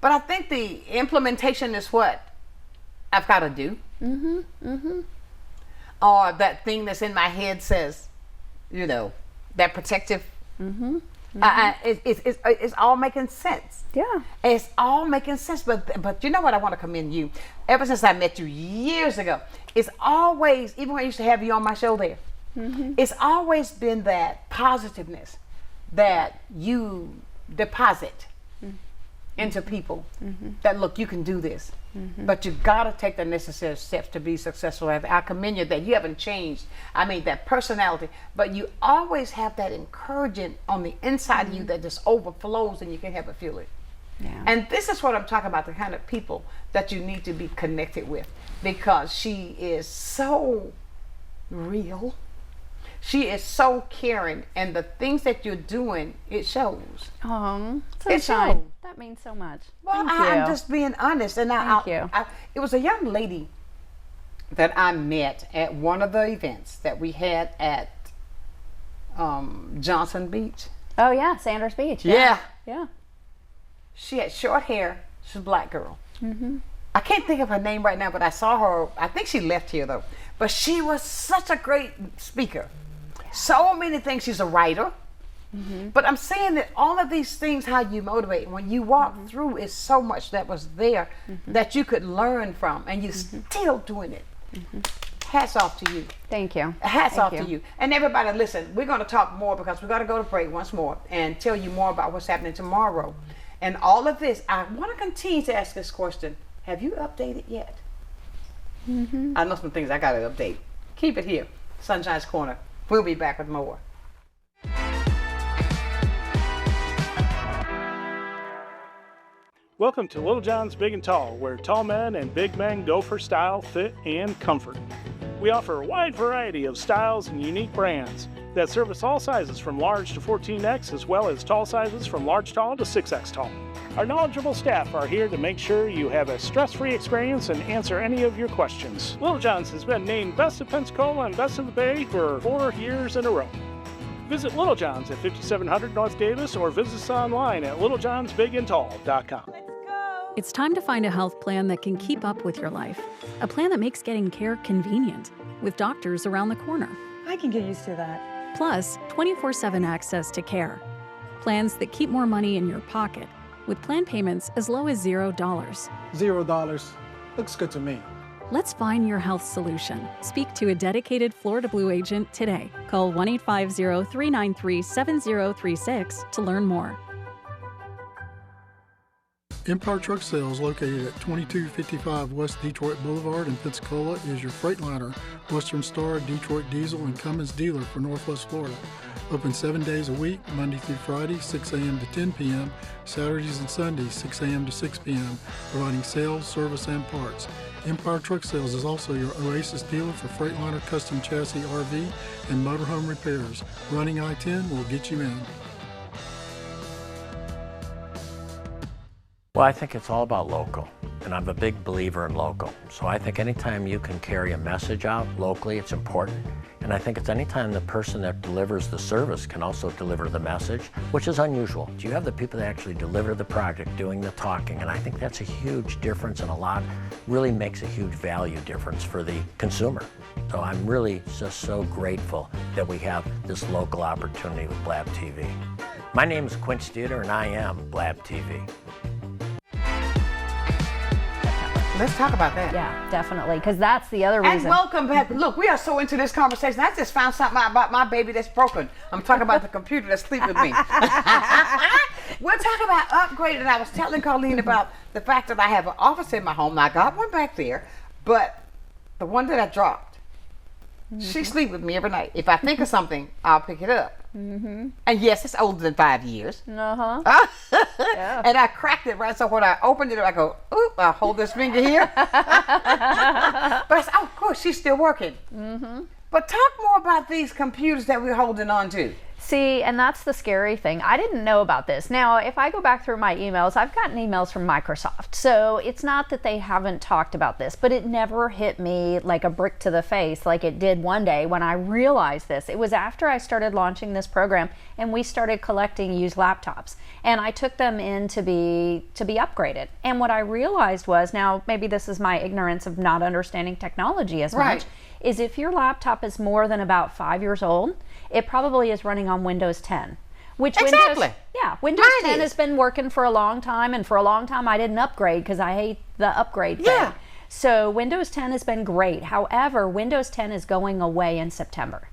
but I think the implementation is what I've got to do. Or that thing that's in my head says, you know, that protective. It's all making sense. Yeah. It's all making sense. But you know what? I want to commend you. Ever since I met you years ago, it's always, even when I used to have you on my show there, it's always been that positiveness that you deposit into people, that look, you can do this, but you got to take the necessary steps to be successful. I commend you that you haven't changed. I mean, that personality, but you always have that encouraging on the inside of you that just overflows and you can't help but feel it. Yeah. And this is what I'm talking about, the kind of people that you need to be connected with, because she is so real. She is so caring, and the things that you're doing, it shows. It shows. That means so much. Well, Thank you. I'm just being honest. And Thank you. It was a young lady that I met at one of the events that we had at Johnson Beach. Oh yeah, Sanders Beach. Yeah. Yeah. She had short hair. She's a black girl. I can't think of her name right now, but I saw her. I think she left here though. But she was such a great speaker. So many things. She's a writer. But I'm saying that all of these things, how you motivate, when you walk through, is so much that was there that you could learn from, and you're still doing it. Hats off to you. Thank you. Hats off to you. And everybody, listen, we're going to talk more because we're going to go to break once more and tell you more about what's happening tomorrow. And all of this, I want to continue to ask this question. Have you updated yet? I know some things I got to update. Keep it here. Sunshine's Corner. We'll be back with more. Welcome to Little John's Big and Tall, where tall men and big men go for style, fit, and comfort. We offer a wide variety of styles and unique brands that service all sizes from large to 14X, as well as tall sizes from large tall to 6X tall. Our knowledgeable staff are here to make sure you have a stress-free experience and answer any of your questions. Little John's has been named Best of Pensacola and Best of the Bay for 4 years in a row. Visit Little John's at 5700 North Davis or visit us online at littlejohnsbigandtall.com. It's time to find a health plan that can keep up with your life. A plan that makes getting care convenient, with doctors around the corner. I can get used to that. Plus, 24/7 access to care. Plans that keep more money in your pocket, with plan payments as low as $0. $0. Looks good to me. Let's find your health solution. Speak to a dedicated Florida Blue agent today. Call 1-850-393-7036 to learn more. Empire Truck Sales, located at 2255 West Detroit Boulevard in Pensacola, is your Freightliner, Western Star, Detroit Diesel, and Cummins dealer for Northwest Florida. Open 7 days a week, Monday through Friday, 6 a.m. to 10 p.m., Saturdays and Sundays, 6 a.m. to 6 p.m., providing sales, service, and parts. Empire Truck Sales is also your Oasis dealer for Freightliner custom chassis RV and motorhome repairs. Running I-10 will get you in. Well, I think it's all about local, and I'm a big believer in local. So I think anytime you can carry a message out locally, it's important. And I think it's anytime the person that delivers the service can also deliver the message, which is unusual. You have the people that actually deliver the project doing the talking, and I think that's a huge difference, and really makes a huge value difference for the consumer. So I'm really just so grateful that we have this local opportunity with Blab TV. My name is Quint Studer, and I am Blab TV. Let's talk about that. Yeah, definitely, because that's the other reason. And welcome back. Look, we are so into this conversation. I just found something out about my baby that's broken. I'm talking about the computer that's sleeping with me. We're talking about upgrading. I was telling Kolleen about the fact that I have an office in my home. Now, I got one back there, but the one that I dropped, she sleeps with me every night. If I think of something, I'll pick it up. And yes, it's older than 5 years. Yeah. And I cracked it right, so when I opened it, I go, oop, I hold this finger here. But I said, oh, of course, she's still working. But talk more about these computers that we're holding on to. See, and that's the scary thing. I didn't know about this. Now, if I go back through my emails, I've gotten emails from Microsoft. So it's not that they haven't talked about this, but it never hit me like a brick to the face like it did one day when I realized this. It was after I started launching this program and we started collecting used laptops. And I took them in to be upgraded. And what I realized was, now maybe this is my ignorance of not understanding technology as much, is if your laptop is more than about 5 years old, it probably is running on Windows 10. Which Windows 10 has been working for a long time, and for a long time I didn't upgrade because I hate the upgrade thing. So Windows 10 has been great. However, Windows 10 is going away in September,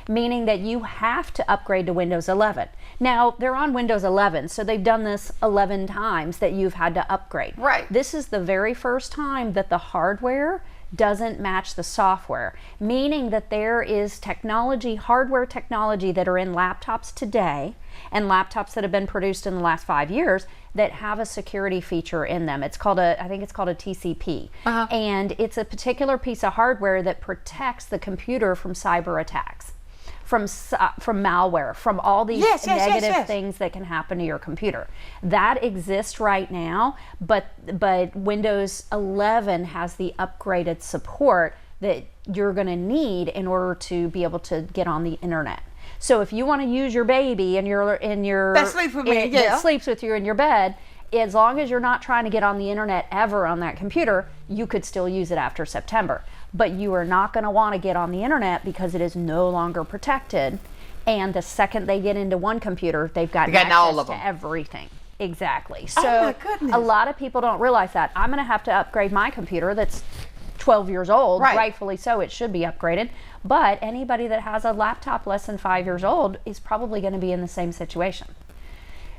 meaning that you have to upgrade to Windows 11. Now, they're on Windows 11, so they've done this 11 times that you've had to upgrade. This is the very first time that the hardware doesn't match the software, meaning that there is technology, hardware technology that are in laptops today and laptops that have been produced in the last 5 years that have a security feature in them. It's called I think it's called a TCP. And it's a particular piece of hardware that protects the computer from cyber attacks. from malware, from all these negative things that can happen to your computer. That exists right now, but Windows 11 has the upgraded support that you're going to need in order to be able to get on the internet. So if you want to use your baby and that sleeps with me, that sleeps with you in your bed, as long as you're not trying to get on the internet ever on that computer, you could still use it after September. But you are not going to want to get on the internet because it is no longer protected. And the second they get into one computer, they've got access all of them. to everything. Exactly. Oh So my goodness. a lot of people don't realize that. I'm going to have to upgrade my computer that's 12 years old, rightfully so, it should be upgraded. But anybody that has a laptop less than 5 years old is probably going to be in the same situation.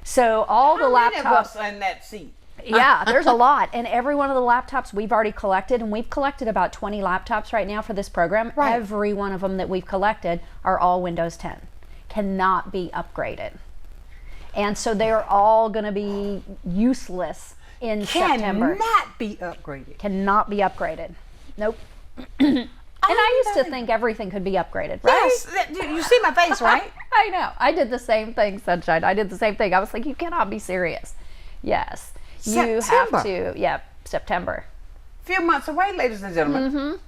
So all the laptops. How many of us in that seat? Yeah, there's a lot. And every one of the laptops we've already collected, and we've collected about 20 laptops right now for this program. Right. Every one of them that we've collected are all Windows 10. Cannot be upgraded. And so they're all going to be useless in September. Cannot be upgraded. Cannot be upgraded. Nope. And I used to think everything could be upgraded, right? Yes, you see my face, right? I know. I did the same thing, Sunshine. I did the same thing. I was like, you cannot be serious. Yes. You have to. Yeah, September. Few months away, ladies and gentlemen.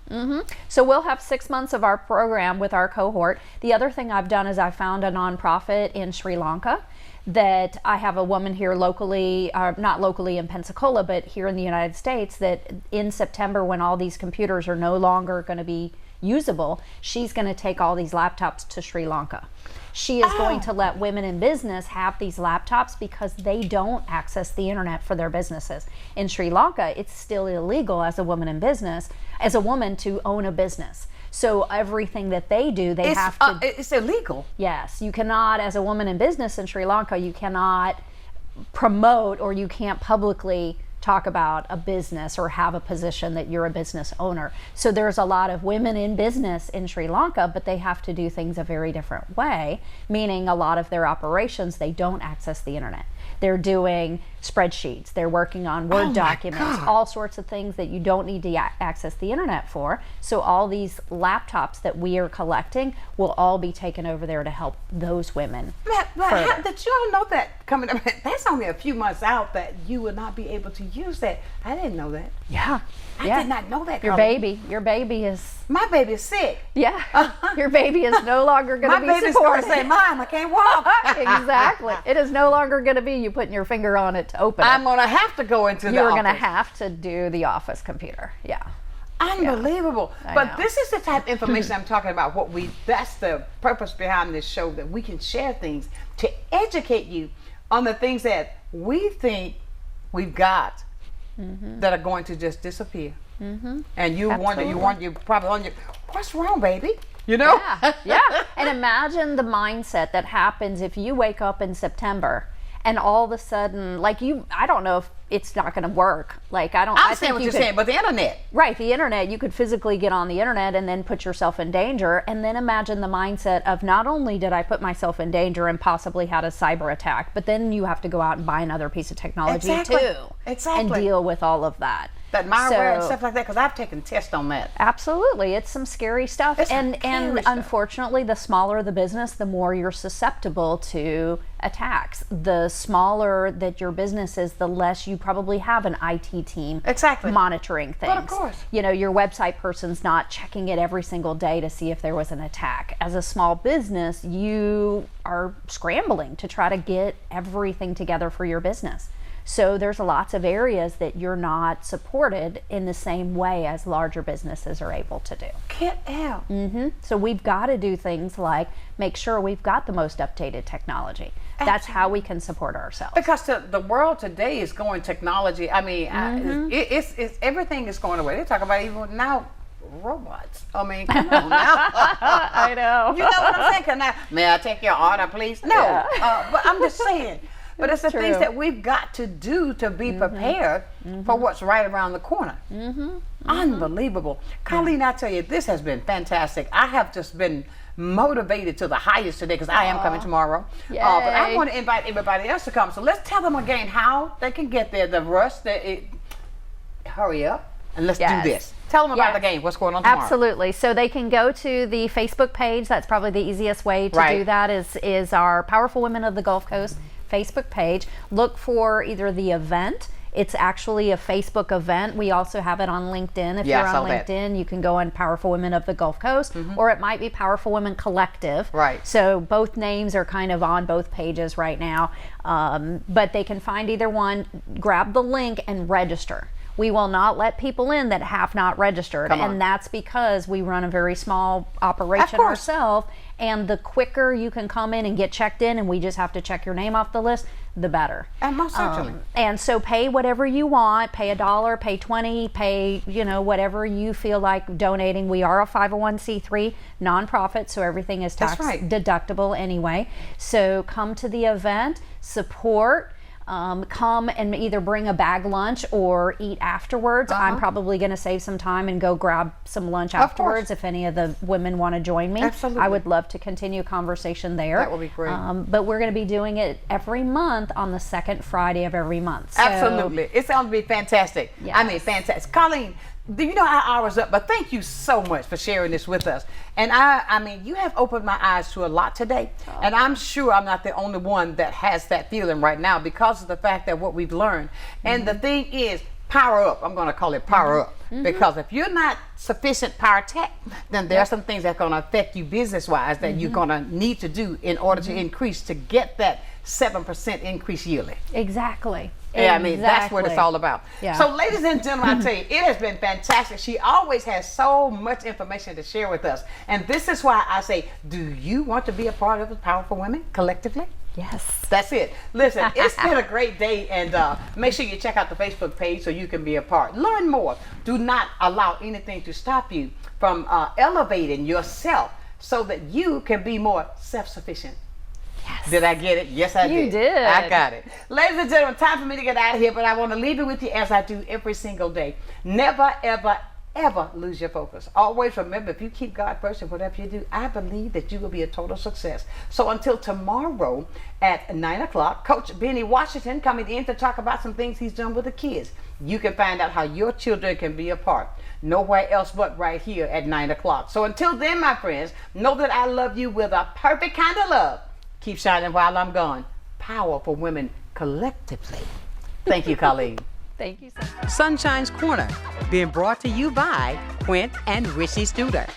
So we'll have 6 months of our program with our cohort. The other thing I've done is I found a nonprofit in Sri Lanka that I have a woman here locally, not locally in Pensacola, but here in the United States, that in September, when all these computers are no longer going to be usable, she's going to take all these laptops to Sri Lanka. She is going to let women in business have these laptops because they don't access the internet for their businesses. In Sri Lanka, it's still illegal as a woman in business, as a woman to own a business. So everything that they do, they have to... It's illegal. Yes. You cannot, as a woman in business in Sri Lanka, you cannot promote or you can't publicly talk about a business or have a position that you're a business owner. So there's a lot of women in business in Sri Lanka, but they have to do things a very different way, meaning a lot of their operations, they don't access the internet. They're doing spreadsheets, they're working on Word documents, all sorts of things that you don't need to access the internet for. So all these laptops that we are collecting will all be taken over there to help those women. Did you all know that coming up? That's only a few months out that you will not be able to use that. I didn't know that. Yeah. I did not know that. Your baby is... My baby is sick. Yeah. Your baby is no longer going to be supported. My baby's going to say, Mom, I can't walk. Exactly. It is no longer going to be you putting your finger on it to open it. I'm going to have to go into the office. You're going to have to do the office computer. Yeah. Unbelievable. Yeah. But this is the type of information I'm talking about. That's the purpose behind this show, that we can share things to educate you on the things that we think we've got that are going to just disappear. And you wonder, you're probably wondering, what's wrong, baby? You know? Yeah. And imagine the mindset that happens if you wake up in September and all of a sudden, I don't know if it's not going to work. I understand what you're saying, but the internet. Right, the internet, you could physically get on the internet and then put yourself in danger. And then imagine the mindset of, not only did I put myself in danger and possibly had a cyber attack, but then you have to go out and buy another piece of technology too. Exactly. And deal with all of that. That malware and stuff like that, because I've taken tests on that. Absolutely. It's some scary stuff. And unfortunately, the smaller the business, the more you're susceptible to attacks. The smaller that your business is, the less you probably have an IT team monitoring things. But of course. Your website person's not checking it every single day to see if there was an attack. As a small business, you are scrambling to try to get everything together for your business. So there's lots of areas that you're not supported in the same way as larger businesses are able to do. Get out. So we've got to do things like make sure we've got the most updated technology. Absolutely. That's how we can support ourselves. Because the world today is going technology. I mean, it's everything is going away. They talk about even now robots. I mean, come on now. I know. You know what I'm saying? Now, may I take your order, please? No. But I'm just saying. But it's the things that we've got to do to be prepared for what's right around the corner. Unbelievable. Kolleen, I tell you, this has been fantastic. I have just been motivated to the highest today because I am coming tomorrow. But I want to invite everybody else to come. So let's tell them again how they can get there. The rush, hurry up and let's do this. Tell them about the game. What's going on tomorrow? Absolutely. So they can go to the Facebook page. That's probably the easiest way to do that is our Powerful Women of the Gulf Coast Facebook page. Look for either the event. It's actually a Facebook event. We also have it on LinkedIn. If you're on LinkedIn, you can go on Powerful Women of the Gulf Coast, or it might be Powerful Women Collective. Right. So both names are kind of on both pages right now. But they can find either one, grab the link and register. We will not let people in that have not registered. And that's because we run a very small operation ourselves. And the quicker you can come in and get checked in, and we just have to check your name off the list, the better. And most certainly. And so pay whatever you want, pay $1, pay 20, pay, you know, whatever you feel like donating. We are a 501c3 nonprofit, so everything is tax deductible anyway. So come to the event, support. Come and either bring a bag lunch or eat afterwards. I'm probably going to save some time and go grab some lunch afterwards if any of the women want to join me. Absolutely. I would love to continue a conversation there. That would be great. But we're going to be doing it every month on the second Friday of every month. So, absolutely. It's going to be fantastic. Yes. I mean, fantastic. Kolleen, you know our hour's up, but thank you so much for sharing this with us. And I mean, you have opened my eyes to a lot today. And I'm sure I'm not the only one that has that feeling right now because of the fact that what we've learned. And the thing is, power up. I'm going to call it power up. Because if you're not sufficient power tech, then there are some things that are going to affect you business-wise that you're going to need to do in order to increase, to get that 7% increase yearly. Exactly. Yeah, I mean, that's what it's all about. Yeah. So, ladies and gentlemen, I tell you, it has been fantastic. She always has so much information to share with us. And this is why I say, do you want to be a part of the Powerful Women collectively? Yes. That's it. Listen, it's been a great day, and make sure you check out the Facebook page so you can be a part. Learn more. Do not allow anything to stop you from elevating yourself so that you can be more self-sufficient. Yes. Did I get it? Yes, I did. You did. I got it. Ladies and gentlemen, time for me to get out of here, but I want to leave it with you as I do every single day. Never, ever, ever lose your focus. Always remember, if you keep God first in whatever you do, I believe that you will be a total success. So until tomorrow at 9 o'clock, Coach Benny Washington coming in to talk about some things he's done with the kids. You can find out how your children can be a part. Nowhere else but right here at 9 o'clock. So until then, my friends, know that I love you with a perfect kind of love. Keep shining while I'm gone. Powerful women collectively. Thank you, Kolleen. Thank you so much. Sunshine's Corner, being brought to you by Quint and Richie Studer.